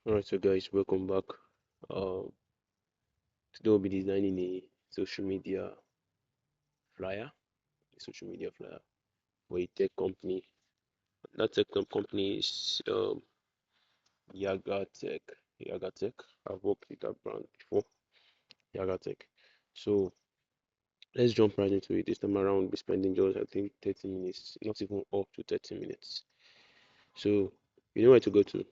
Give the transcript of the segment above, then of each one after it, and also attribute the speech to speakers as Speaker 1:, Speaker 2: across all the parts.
Speaker 1: Alright, so guys, welcome back. Today we'll be designing a social media flyer for a tech company. That company is Yaga Tech. Yaga Tech. I've worked with that brand before, Yaga Tech. So let's jump right into it. This time around, we'll be spending just I think 30 minutes, not even up to 30 minutes. So you know where to go to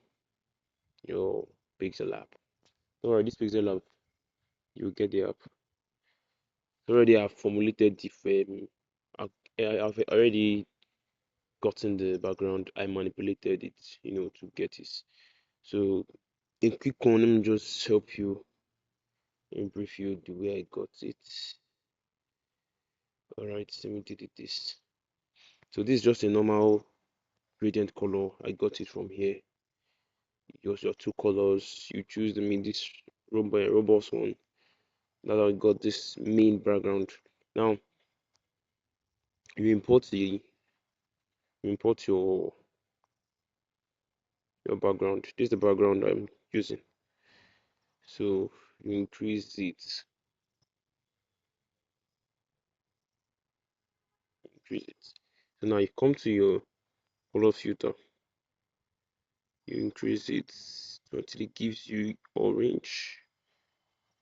Speaker 1: your Pixel app. Alright, this Pixel app, you get the app. Already I've formulated I've already gotten the background. I manipulated it, to get it. So a quick one, let me just help you and brief you the way I got it. Alright, let me delete this. So this is just a normal gradient color. I got it from here. Use your two colors. You choose this robust one. Now I got this main background. Now you import your background. This is the background I'm using. So you increase it. So now you come to your color filter, you increase it until it gives you orange.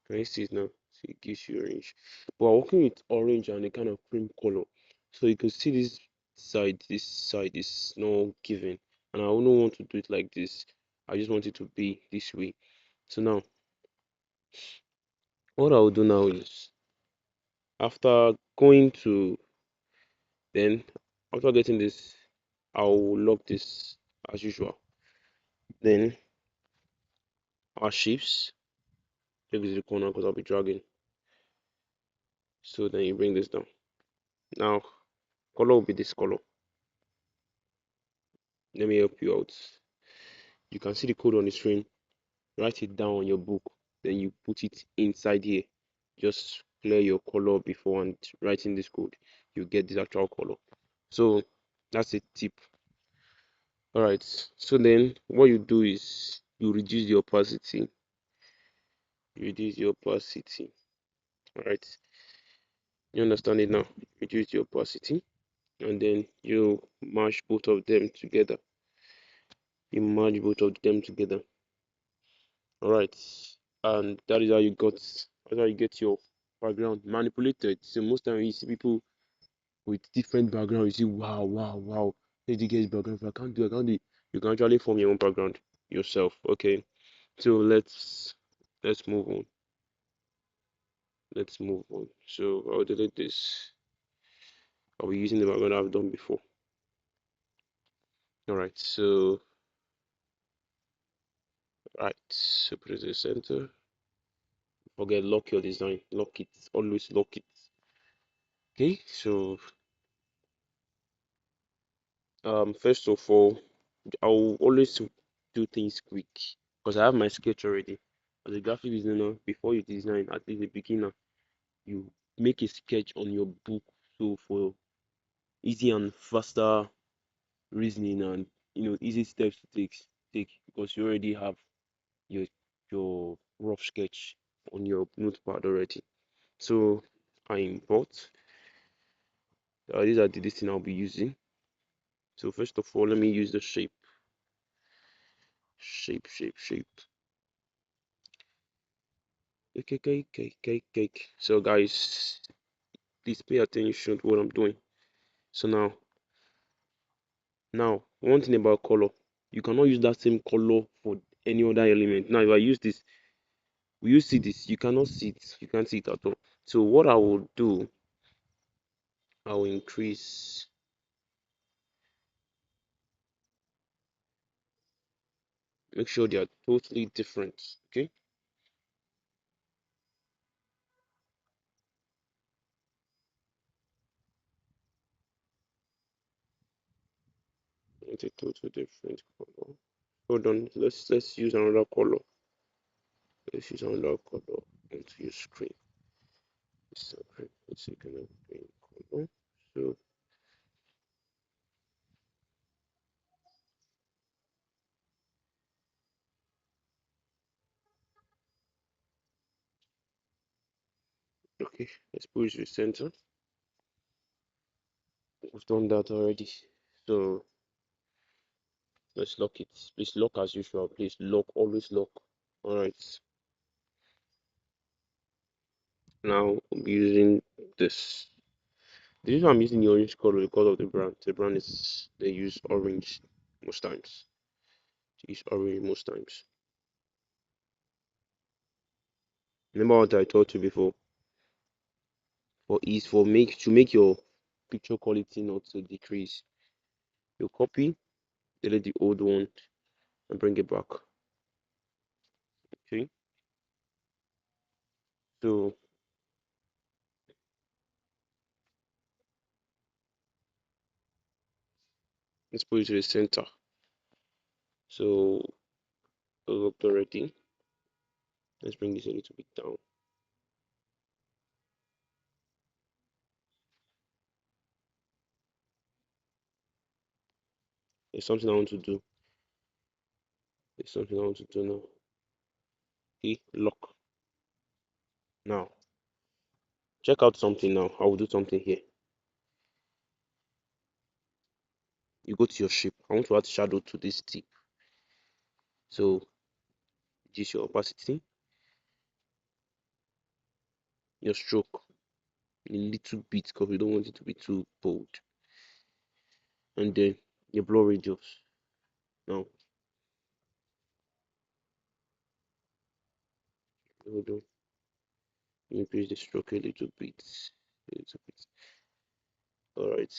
Speaker 1: Can you see it now? So it gives you orange. But I'm working with orange and a kind of cream color. So you can see this side is not given. And I don't want to do it like this. I just want it to be this way. So now what I'll do now is after going to then after getting this, I'll lock this as usual. Then our shapes, take this to the corner because I'll be dragging. So then you bring this down. Now color will be this color. Let me help you out. You can see the code on the screen. Write it down on your book. Then you put it inside here. Just clear your color before and writing this code. You get this actual color. So that's a tip. Alright. So then what you do is you reduce the opacity. Reduce the opacity. Alright. You understand it now? Reduce the opacity. And then you mash both of them together. You merge both of them together. All right, and that is how you get your background manipulated. So most time you see people with different background, you see wow, wow, wow, where did you get his background from? I can't do it. You can actually form your own background yourself. Okay, so let's move on. Let's move on. So I'll delete this. I'll be using the background I've done before. All right, so put it in the center. Forget lock your design. Lock it. Always lock it. Okay, so first of all, I'll always do things quick because I have my sketch already. As a graphic designer, before you design, at least a beginner, you make a sketch on your book so for easy and faster reasoning and easy steps to take because you already have your your rough sketch on your notepad already. So I import. These are the listing I'll be using. So first of all, let me use the shape. Cake. So guys, please pay attention to what I'm doing. So now one thing about color, you cannot use that same color for any other element. Now if I use this, will you see this? You cannot see it. You can't see it at all. So what I will do, I will increase. Make sure they are totally different. Okay. It's a totally different color. Hold on. Let's use another color. Let's use another color onto your screen. It's a kind of green color. So Okay, let's push the center. We've done that already. So let's lock it. Please lock as usual. Please lock, always lock. Alright. Now I'm using this. The reason I'm using the orange color because of the brand. The brand is they use orange most times. They use orange most times. Remember what I told you before? For make your picture quality not to decrease. You copy, delete the old one, and bring it back. Okay. So let's put it to the center. So looked already. Let's bring this a little bit down. There's something I want to do. There's something I want to do now. Okay, lock. Now, check out something now. I will do something here. You go to your shape. I want to add shadow to this tip. So, reduce your opacity, your stroke a little bit because we don't want it to be too bold. And then your blur radius. Now, hold on. Increase the stroke a little bit. A little bit. Alright.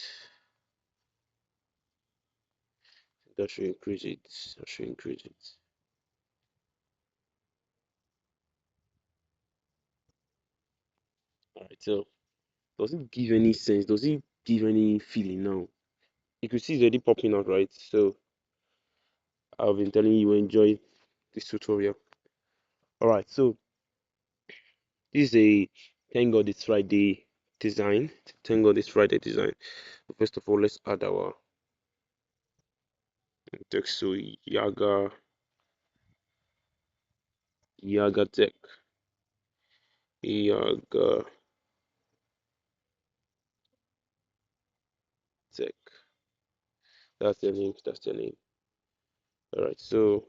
Speaker 1: That should increase it. That should increase it. Alright, so does it give any sense? Does it give any feeling now? You can see it's already popping out, right? So I've been telling you enjoy this tutorial. Alright, so this is a thank God it's Friday design. Thank God it's Friday design. First of all, let's add our text. So Yaga Tech. Yaga Tech. That's their name. That's their name. Alright, so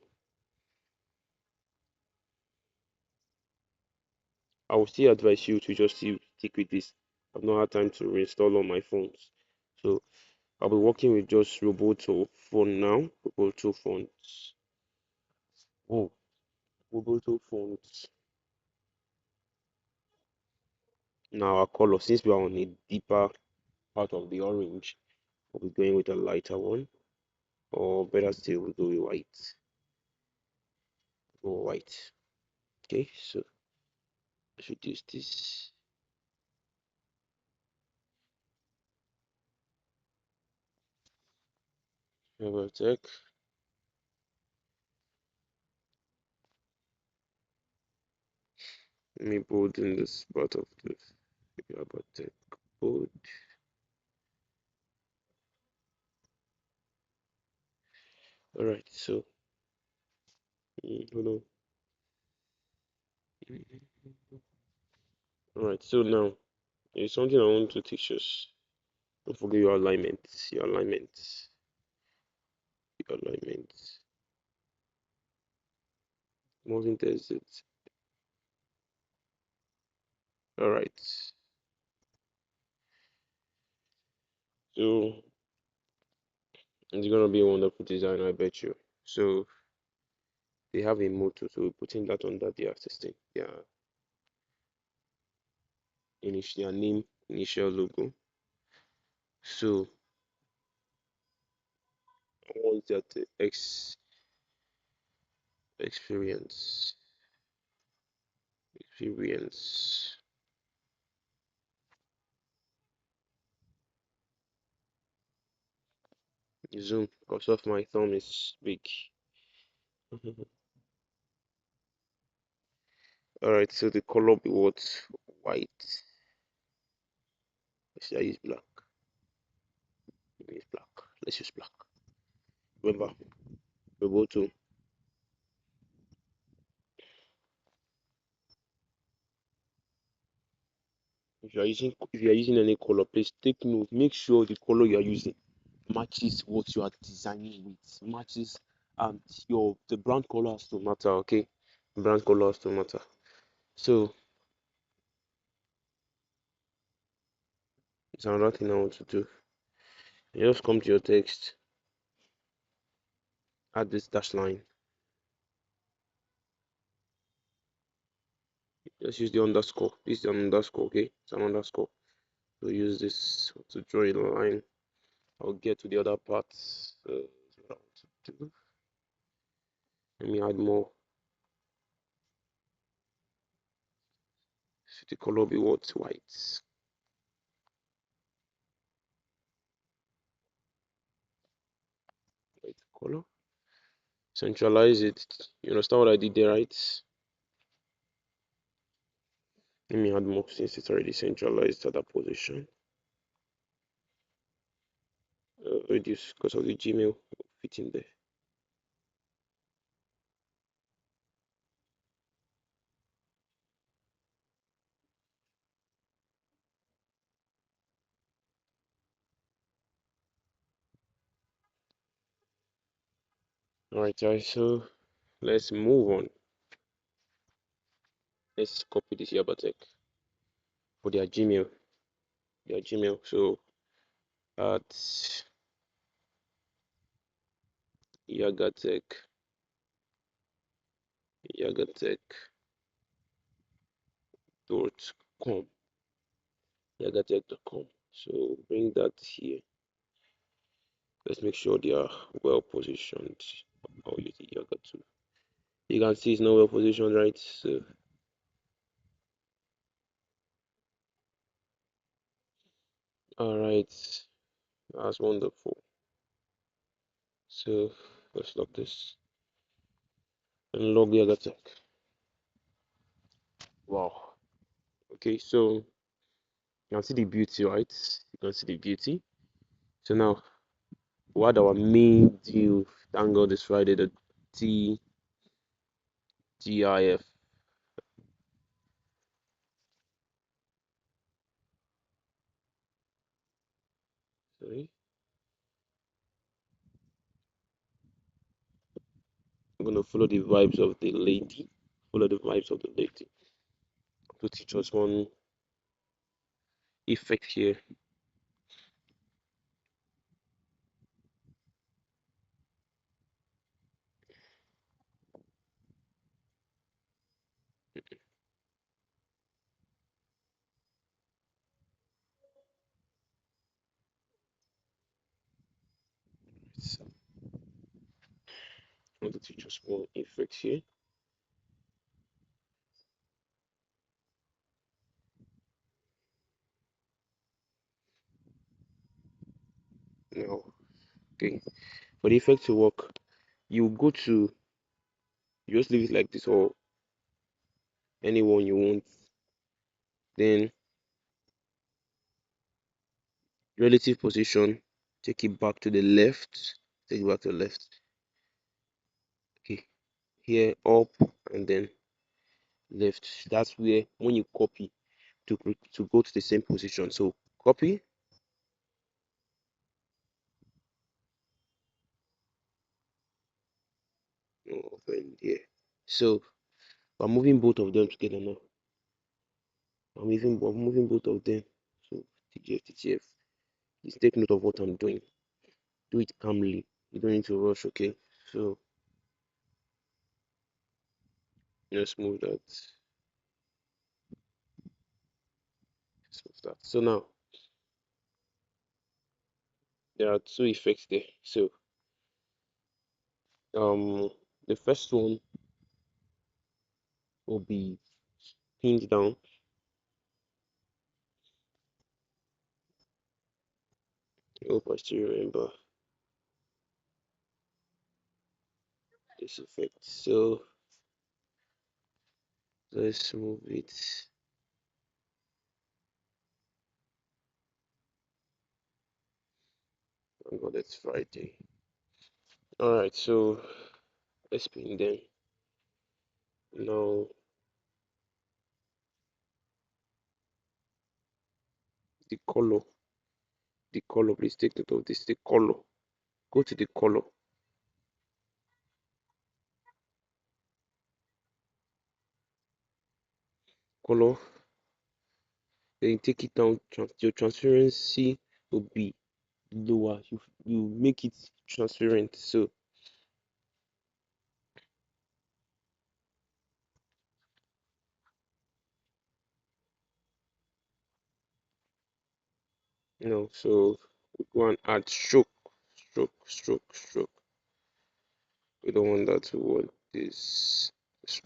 Speaker 1: I would still advise you to just stick with this. I've not had time to reinstall on my phones. So I'll be working with just Roboto phone now. Roboto fonts. Oh, Roboto fonts. Now our color, since we are on a deeper part of the orange, we'll be going with a lighter one. Or better still, we'll go with white. Go white. Okay, so I should use this. Tech. Let me bold in this part of this. Tech. Bold. Alright, so hold on. Alright, so now there's something I want to teach us. Don't forget your alignment. Your alignment. Your alignment. Moving test it. Alright. So it's gonna be a wonderful design, I bet you. So they have a motto, so we're putting that under their system. Their name, initial logo. So I want that experience. Experience. Zoom, because of my thumb is big. Alright, so the color be what? White. Should I use black? Use black. Let's use black. Remember, we go to if you are using any color, please take note. Make sure the color you are using matches what you are designing with. Matches your the brand color has to matter. Okay, brand color has to matter. So it's another thing I want to do. You just come to your text, add this dash line. Just use the underscore. This is an underscore. Okay, it's an underscore. So use this to draw a line. I'll get to the other parts. So what I want to do. Let me add more. Should the color be what? White. White color. Centralize it. You understand what I did there, right? Let me add more since it's already centralized at that position. Reduce because of the Gmail fit in there. Alright, guys, so let's move on. Let's copy this Yabatek for their Gmail. Their Gmail. So at Yagatek yagatek.com yagatek.com. So bring that here. Let's make sure they are well positioned. I'll use the Yaga too. You can see it's not well positioned, right? So alright, that's wonderful. So let's log this and log Yagatek. Wow. Okay, so you can see the beauty, right? You can see the beauty. So now what our main deal, thank God, is Friday, the TGIF. Sorry, I'm gonna follow the vibes of the lady. Follow the vibes of the lady to teach us one effect here. So, I want to teach us one effect here. Now, okay, for the effect to work, you go to you just leave it like this or anyone you want. Then relative position, take it back to the left. Take it back to the left. Okay, here up and then left. That's where when you copy to go to the same position. So copy, open here. So I'm moving both of them together now. I'm moving both of them. So TGF. Please take note of what I'm doing. Do it calmly. You don't need to rush, okay? So let's move that. Let's move that. So now there are two effects there. So the first one will be pinned down. I hope I still remember this effect. So let's move it. Oh God, it's Friday. Alright, so let's pin them. Now the color, the color. Please take note of this. The color. Go to the color. Color. Then you take it down. Your transparency will be lower. You make it transparent. So so we go and add stroke, stroke. We don't want that. We want this. This.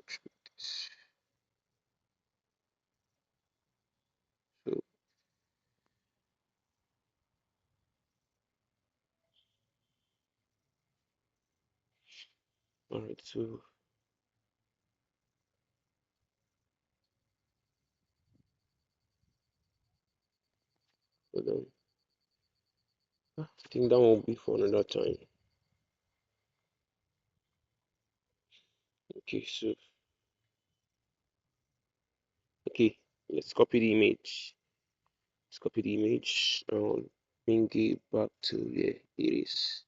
Speaker 1: So all right. So hold on. I think that will be for another time. Okay. So okay. Let's copy the image. Let's copy the image and bring it back to where it is.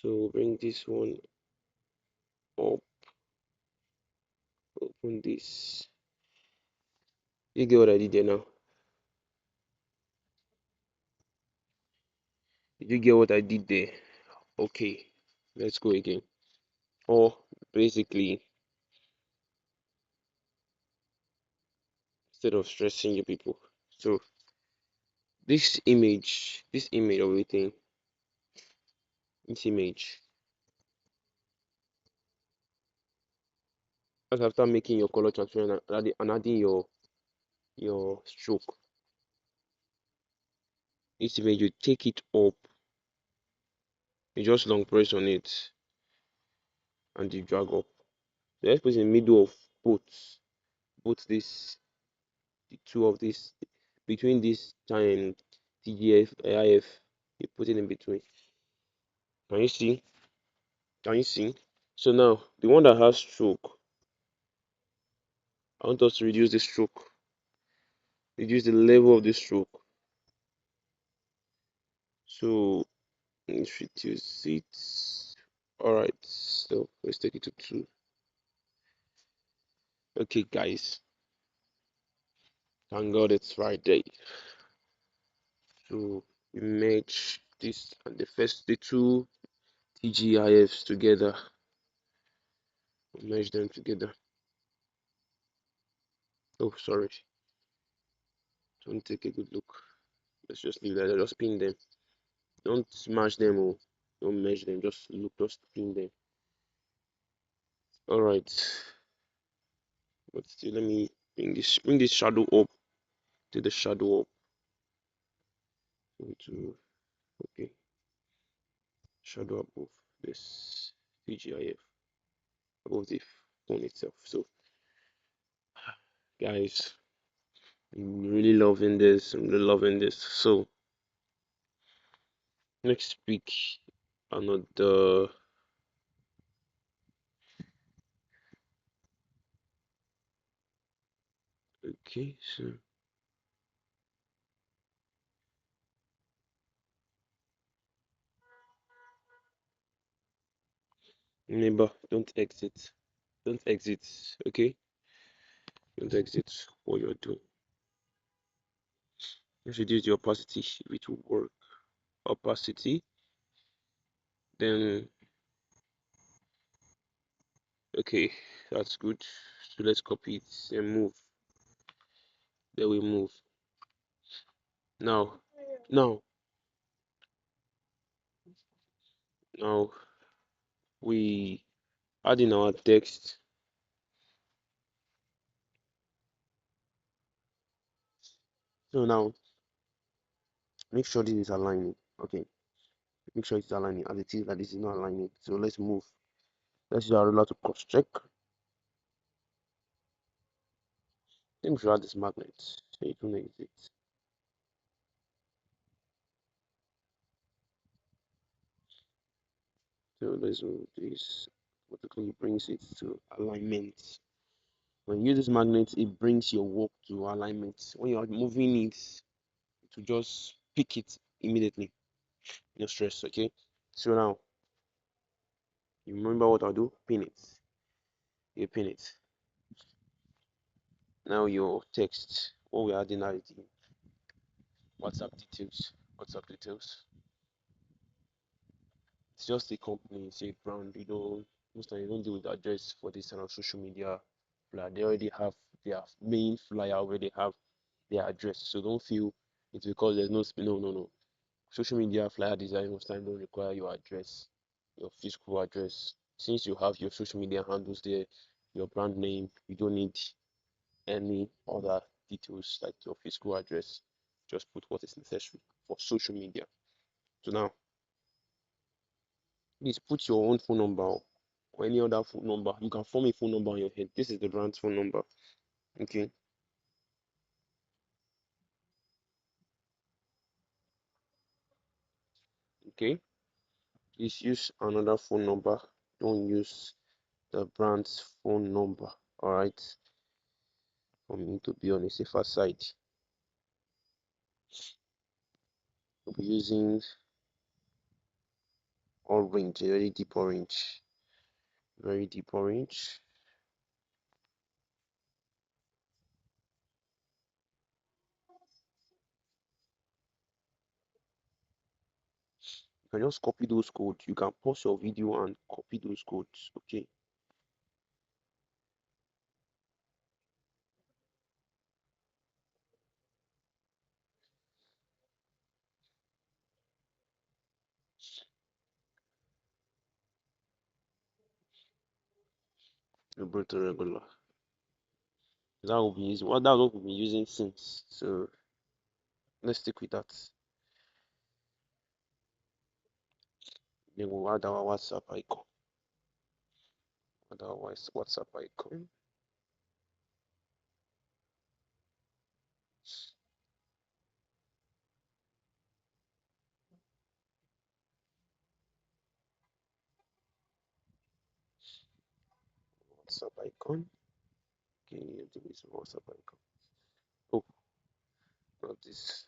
Speaker 1: So bring this one up. Open this. You get what I did there now? Did you get what I did there? Okay. Let's go again. Or basically, instead of stressing you people. So this image of everything, this image, just after making your color transparent and adding your stroke, this image you take it up, you just long press on it and you drag up. So let's put in the middle of both this the two of this between this time TGF AIF, you put it in between. Can you see? Can you see? So now the one that has stroke, I want us to reduce the stroke, reduce the level of the stroke. So let's reduce it. Alright, so let's take it to 2. Okay, guys, thank God it's Friday. So we merge this and the two TGIFs together. We merge them together. Oh, sorry, don't take a good look. Let's just leave that. Just pin them. Don't smash them or don't merge them. Just look, just pin them. Alright, but still, let me bring this shadow up to the shadow up into okay shadow above this TGIF above the phone itself. So guys, I'm really loving this. I'm really loving this. So next week another okay. So remember, don't exit. Don't exit. Okay, don't exit what you're doing. Just reduce the opacity. It will work. Opacity. Then okay, that's good. So let's copy it and move. Then we move. Now, now, now we add in our text. So now make sure this is aligning. Okay, make sure it's aligning as it is that this is not aligning. So let's move. Let's use our ruler to cross check. Then we should add this magnet. So it will exit. So this automatically brings it to alignment. When you use this magnet, it brings your work to alignment. When you are moving it, to just pick it immediately. No stress, okay? So now you remember what I'll do? Pin it. You pin it. Now your text. What we're adding now is the WhatsApp details. WhatsApp details. It's just a company, it's a brand. You don't most time you don't deal with the address for this kind of social media flyer. They already have their main flyer where they have their address. So don't feel it's because there's no no. Social media flyer design most time don't require your address, your physical address. Since you have your social media handles there, your brand name, you don't need any other details like your physical address. Just put what is necessary for social media. So now, please put your own phone number or any other phone number. You can form a phone number on your head. This is the brand's phone number. Okay. Okay. Please use another phone number. Don't use the brand's phone number. All right. For me to be on a safer side, we'll be using orange, a very deep orange. Very deep orange. You can just copy those codes. You can pause your video and copy those codes. Okay. Brutal regular. That will be using well, that's what we've been using since. So let's stick with that. Then we'll add our WhatsApp icon. Add our WhatsApp icon. WhatsApp icon. Okay, do this WhatsApp icon. Oh, not this.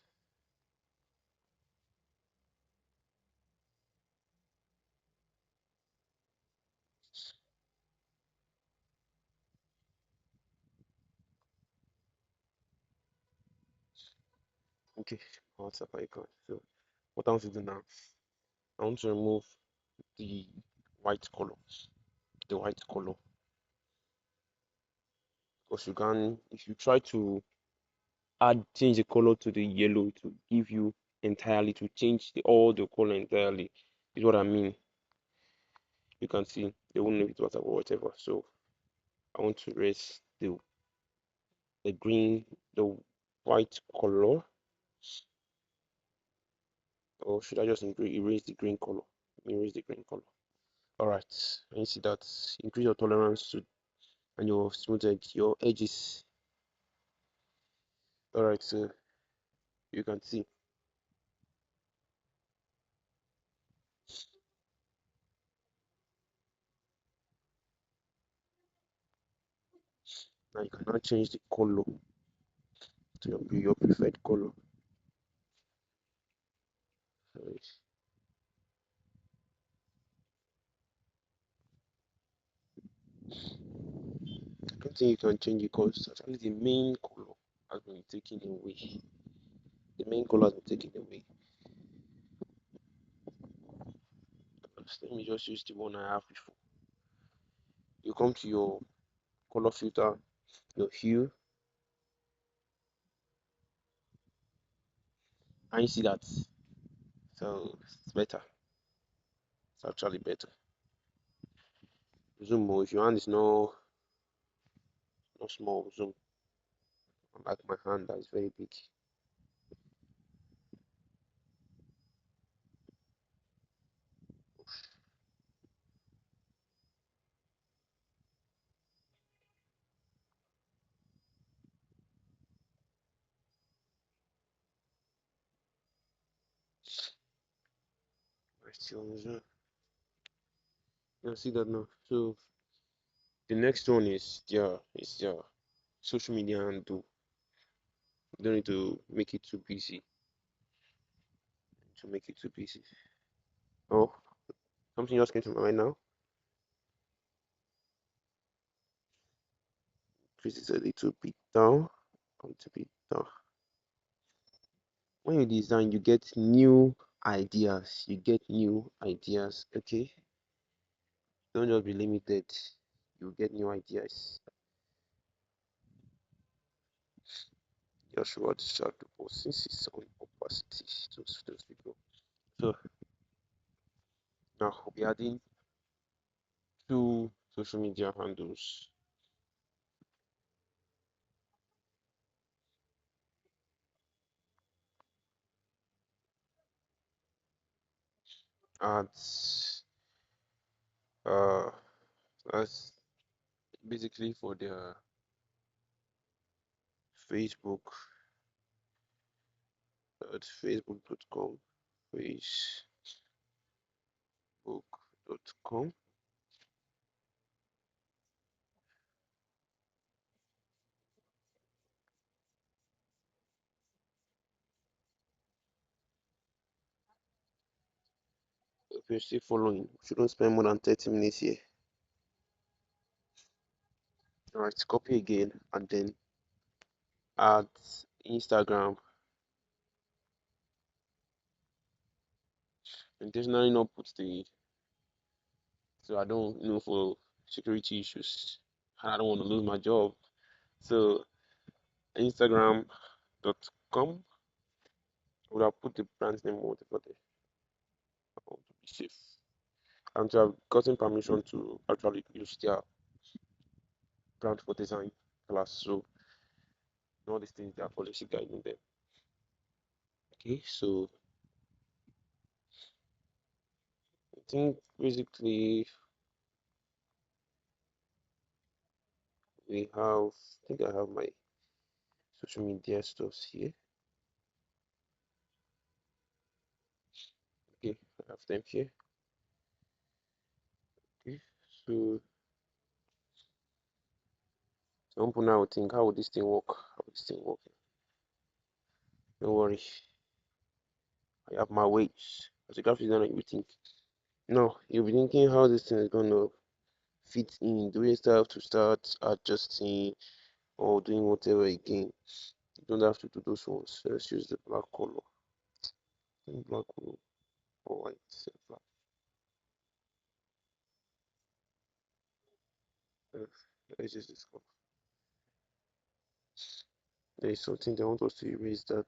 Speaker 1: Okay, WhatsApp icon. So what I want to do now, I want to remove the white color. The white color. Because you can if you try to add change the color to the yellow to give you entirely to change all the color entirely is what I mean. You can see they won't know it's WhatsApp or whatever. So I want to erase the green, the white color, or should I just erase the green color? Erase the green color. All right, and you see that increase your tolerance to and your smooth edge, your edges. All right, so you can see now you can now change the color to your preferred color. Sorry. I don't think you can change it because actually the main color has been taken away. The main color has been taken away. Let me just use the one I have before. You come to your color filter, your hue, and you see that. So it's better. It's actually better. Zoom more. If your hand is no small, zoom. Unlike my hand that is very big. I still zoom. You can see that now. So the next one is their social media handle. You don't need to make it too busy to make it too busy. Oh, something else came to my mind now. Increase it a little bit down, a little bit down. When you design, you get new ideas. You get new ideas. Okay, don't just be limited. You get new ideas. Just what shadow since it's on opacity to those people. So now we'll be adding two social media handles. Ads. Uh, that's basically for the Facebook at facebook.com, facebook.com. If you're still following, shouldn't spend more than 30 minutes here. Alright, copy again and then add Instagram. Intentionally not put the so I don't for security issues. I don't want to lose my job. So Instagram.com would have put the brand name or whatever there. I want to be safe. And to have gotten permission to actually use their brand for design class. So all these things they are policy guiding them. Okay, so I think basically we have I think I have my social media stuffs here. Okay, I have them here. Okay, so some people now think how would this thing work? How would this thing work? Don't worry, I have my ways. As a graphic designer, you will think. No, you'll be thinking how this thing is gonna fit in. Do we still have to start adjusting or doing whatever again? You don't have to do those ones. Let's use the black color. Black color or white. Black. Uh, let's use this color. There is something they want us to erase that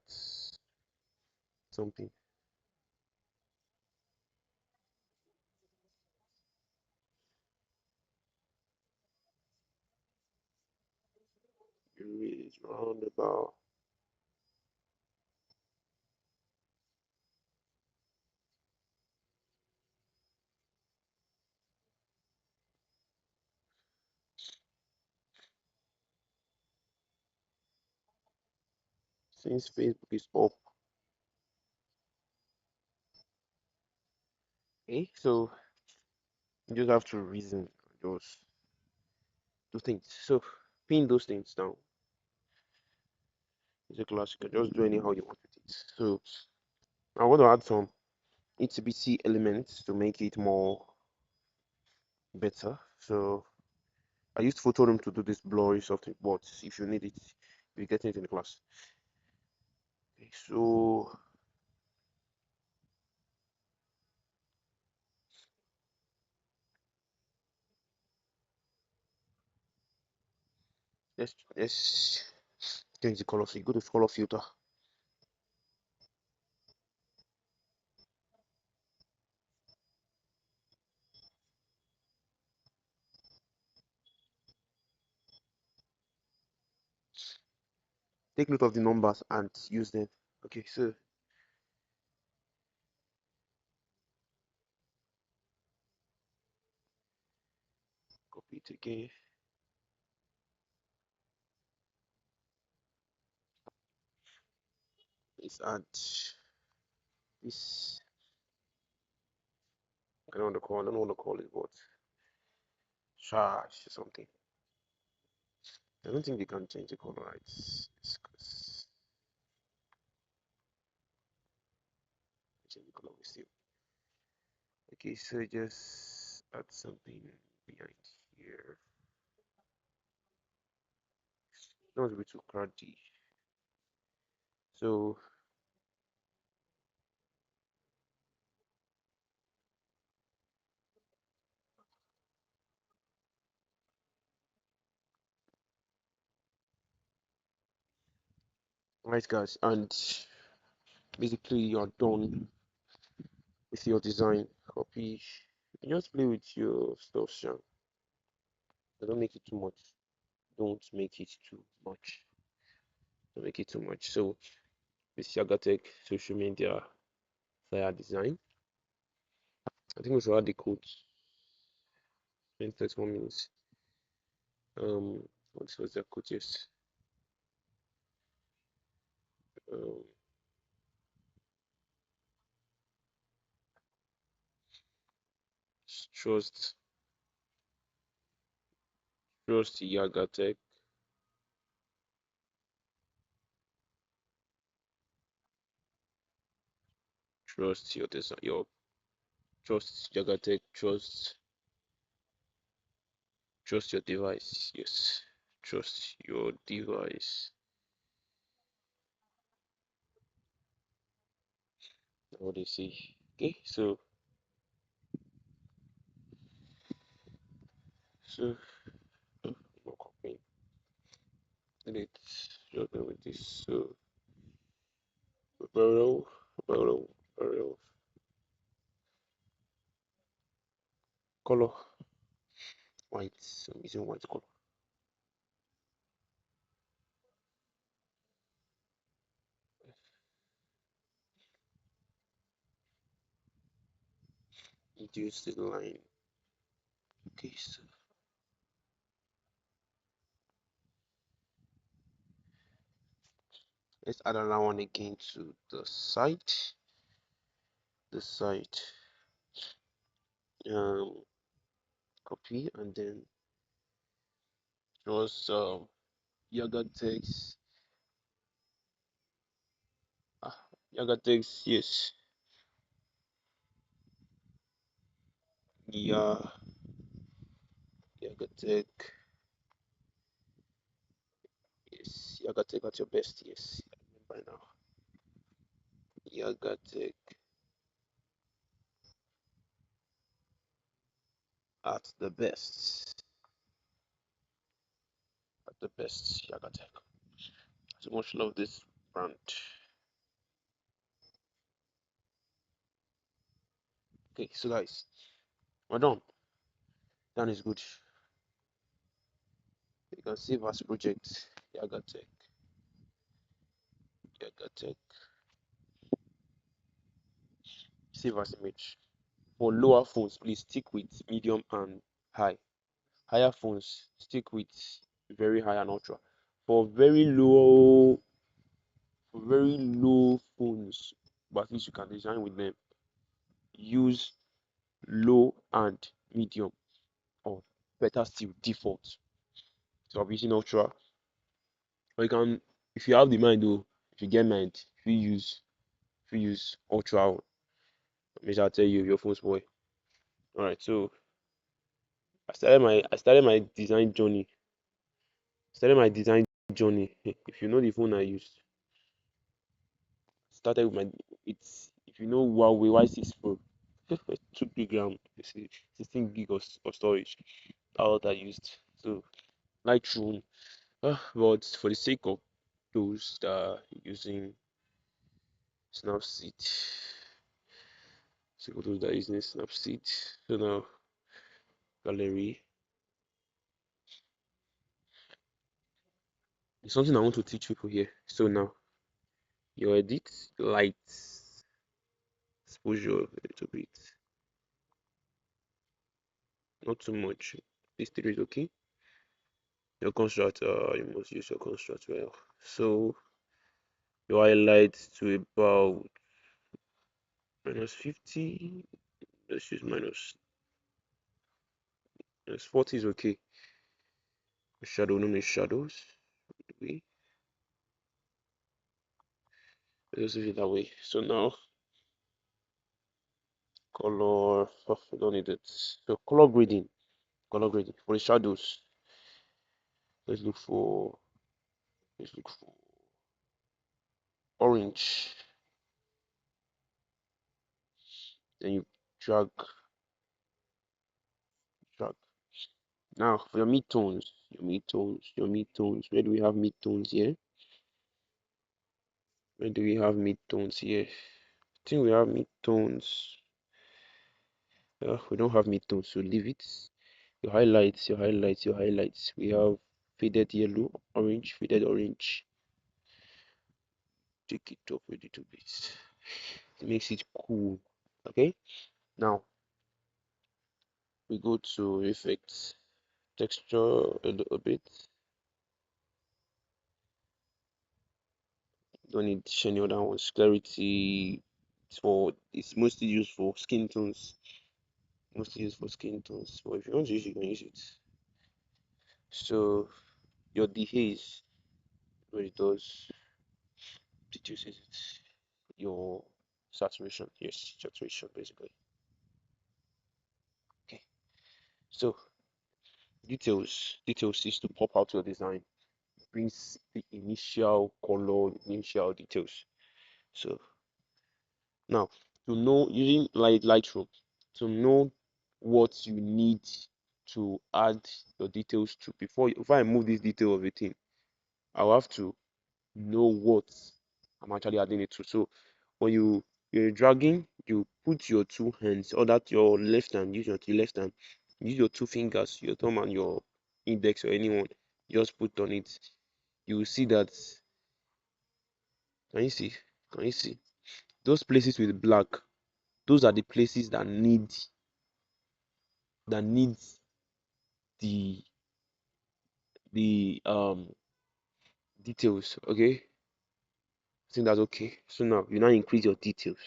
Speaker 1: something. Erase roundabout. Since Facebook is up. Okay, so you just have to reason those two things. So pin those things down. It's a class. You can just do anyhow you want with it. So I want to add some HTBC elements to make it more better. So I used Photorum to do this blurry something, but if you need it, you get it in the class. Okay, so let's change the color. So you go to color filter. Take note of the numbers and use them. Okay, so copy it again. Let's add this. I don't want to call it what. trash or something. I don't think they can change the color. Change the color we still. Okay, so just add something behind here. Don't want to be too crowded. So, right, guys, and basically you're done with your design. Copy. You just play with your stuff, Sean. Don't make it too much. Don't make it too much. Don't make it too much. So, this Yagatech social media flyer design. I think we should add the code in 31 minutes. What was the code? Yes. Um, trust, trust Yagatech. Trust your design. Your trust Yagatech. Trust your device. Yes. Trust your device. What do you see? Okay. So, no copying. Delete. Just go with this. So, barrel, barrel, barrel. Color white. So I'm using white color. Reduce the line. Okay, so let's add another one again to the site. The site. Um, copy and then just Yaga text. Ah, Yaga text. Yes. Yeah. Yaga text. Yes. Yaga text at your best. Yes. I remember now. Yaga text at the best. At the best. Yaga text. So much love this brand. Okay, so guys, we're done. Done is good. You can save as project Yagatech. Yagatech. Save as image. For lower phones, please stick with medium and high. Higher phones, stick with very high and ultra. For very low phones, but at least you can design with them. Use low and medium, or better still, default. So I'm using ultra. Or you can, if you have the mind though, if you get mind, if you use ultra, maybe I'll tell you your phone's boy. All right, so I started my design journey. Started my design journey. If you know the phone I used, started with my it's if you know Huawei Y6 Pro, 2 gig RAM, 16 gig of storage. That's what I used. So Lightroom, but for the sake of those that are using Snapseed, sake of those that are using Snapseed, so now gallery. It's something I want to teach people here. So now your edit lights exposure a little bit, not too much. This three is okay. Your construct, you must use your construct well. So your highlight to about -50. Let's use Yes, 40 is okay. Shadow known as shadows. We let's leave it that way. So now color. Oh, we don't need it. So color grading. Color grading for the shadows. Let's look for. Let's look for orange. Then you drag, drag. Now for your midtones, your midtones. Where do we have midtones here? Where do we have midtones here? I think we have midtones. We don't have midtones, so leave it. Your highlights, your highlights, your highlights. We have faded yellow, orange, faded orange. Take it up a little bit. It makes it cool. Okay. Now we go to effects, texture a little bit. Don't need any other ones. Clarity. It's mostly used for skin tones. Mostly used for skin tones. But if you want to use it, you can use it. So your dehaze, what it does, reduces it. Your saturation, yes, saturation basically. Okay. So details is to pop out your design. Brings the initial color, initial details. So now to know using Lightroom to know what you need to add your details to before I move this detail of a thing, I'll have to know what I'm actually adding it to. So when you're dragging, you put your two hands, or that your left hand, use your left hand, use your two fingers, your thumb and your index or anyone, just put on it. You will see that. Can you see? Can you see? Those places with black, those are the places that needs the the details. Okay, I think that's okay. So now you now increase your details.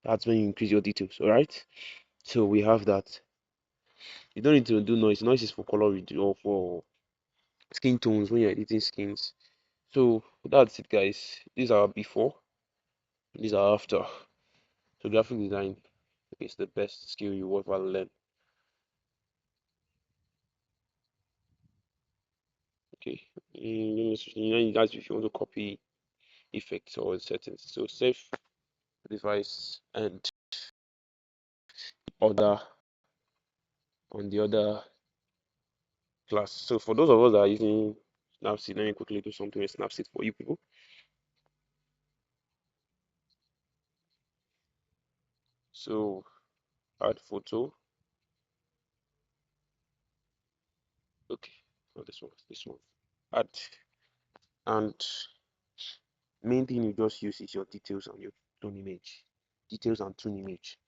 Speaker 1: That's when you increase your details. All right. So we have that. You don't need to do noise. Noise is for color or for skin tones when you're editing skins. So that's it, guys. These are before. These are after. So graphic design is the best skill you will ever learn. Okay. You guys, if you want to copy effects or settings, so save device and other on the other class. So for those of us that are using Snapseed, let me quickly do something with Snapseed for you people. So add photo. Okay, not this one, this one. Add, and main thing you just use is your details and your tone image. Details and tone image.